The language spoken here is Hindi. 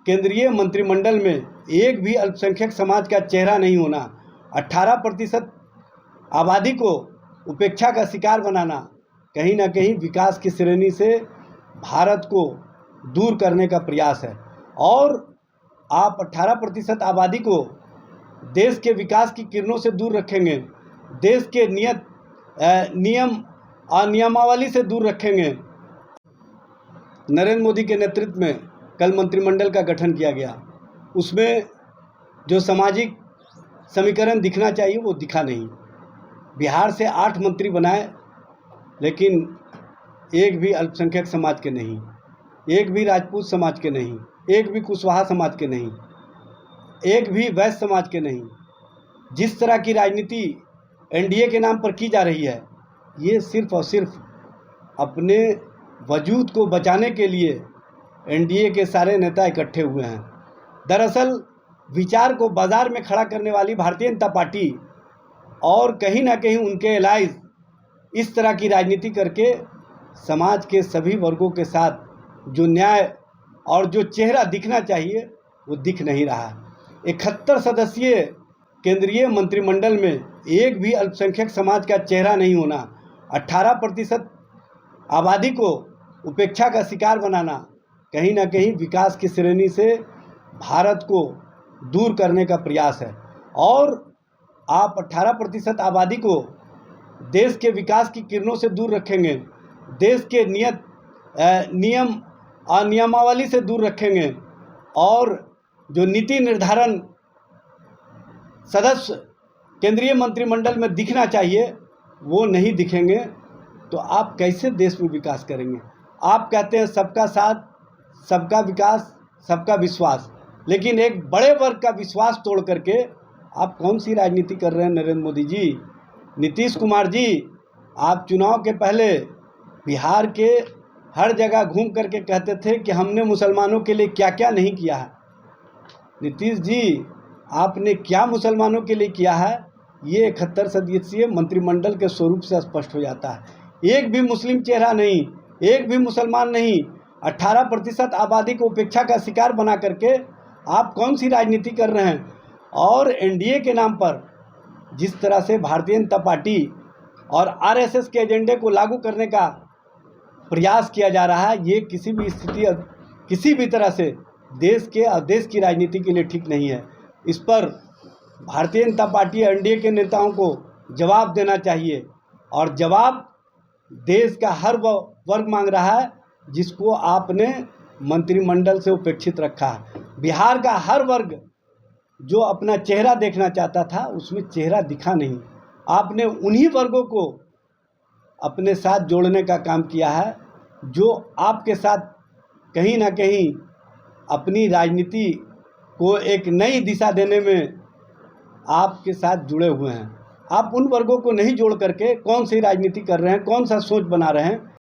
केंद्रीय मंत्रिमंडल में एक भी अल्पसंख्यक समाज का चेहरा नहीं होना, 18% आबादी को उपेक्षा का शिकार बनाना कहीं ना कहीं विकास की श्रेणी से भारत को दूर करने का प्रयास है। और आप 18% आबादी को देश के विकास की किरणों से दूर रखेंगे, देश के नियम और नियमावली से दूर रखेंगे। नरेंद्र मोदी के नेतृत्व में कल मंत्रिमंडल का गठन किया गया, उसमें जो सामाजिक समीकरण दिखना चाहिए वो दिखा नहीं। बिहार से 8 मंत्री बनाए, लेकिन एक भी अल्पसंख्यक समाज के नहीं, एक भी राजपूत समाज के नहीं, एक भी कुशवाहा समाज के नहीं, एक भी वैश्य समाज के नहीं। जिस तरह की राजनीति एनडीए के नाम पर की जा रही है, ये सिर्फ और सिर्फ अपने वजूद को बचाने के लिए एनडीए के सारे नेता इकट्ठे हुए हैं। दरअसल विचार को बाजार में खड़ा करने वाली भारतीय जनता पार्टी और कहीं ना कहीं उनके एलाइज इस तरह की राजनीति करके समाज के सभी वर्गों के साथ जो न्याय और जो चेहरा दिखना चाहिए वो दिख नहीं रहा। 71 सदस्यीय केंद्रीय मंत्रिमंडल में एक भी अल्पसंख्यक समाज का चेहरा नहीं होना, 18% आबादी को उपेक्षा का शिकार बनाना कहीं ना कहीं विकास की श्रेणी से भारत को दूर करने का प्रयास है। और आप 18% आबादी को देश के विकास की किरणों से दूर रखेंगे, देश के नियम और नियमावली से दूर रखेंगे, और जो नीति निर्धारण सदस्य केंद्रीय मंत्रिमंडल में दिखना चाहिए वो नहीं दिखेंगे, तो आप कैसे देश में विकास करेंगे? आप कहते हैं सबका साथ, सबका विकास, सबका विश्वास, लेकिन एक बड़े वर्ग का विश्वास तोड़ करके आप कौन सी राजनीति कर रहे हैं नरेंद्र मोदी जी? नीतीश कुमार जी, आप चुनाव के पहले बिहार के हर जगह घूम करके कहते थे कि हमने मुसलमानों के लिए क्या क्या नहीं किया है। नीतीश जी, आपने क्या मुसलमानों के लिए किया है, ये 71 सदस्यीय मंत्रिमंडल के स्वरूप से स्पष्ट हो जाता है। एक भी मुस्लिम चेहरा नहीं, एक भी मुसलमान नहीं, 18% आबादी को उपेक्षा का शिकार बना करके आप कौन सी राजनीति कर रहे हैं? और एनडीए के नाम पर जिस तरह से भारतीय जनता पार्टी और आरएसएस के एजेंडे को लागू करने का प्रयास किया जा रहा है, ये किसी भी स्थिति किसी भी तरह से देश के और देश की राजनीति के लिए ठीक नहीं है। इस पर भारतीय जनता पार्टी एनडीए के नेताओं को जवाब देना चाहिए, और जवाब देश का हर वर्ग मांग रहा है जिसको आपने मंत्रिमंडल से उपेक्षित रखा है। बिहार का हर वर्ग जो अपना चेहरा देखना चाहता था उसमें चेहरा दिखा नहीं। आपने उन्हीं वर्गों को अपने साथ जोड़ने का काम किया है जो आपके साथ कहीं ना कहीं अपनी राजनीति को एक नई दिशा देने में आपके साथ जुड़े हुए हैं। आप उन वर्गों को नहीं जोड़ करके कौन सी राजनीति कर रहे हैं, कौन सा सोच बना रहे हैं?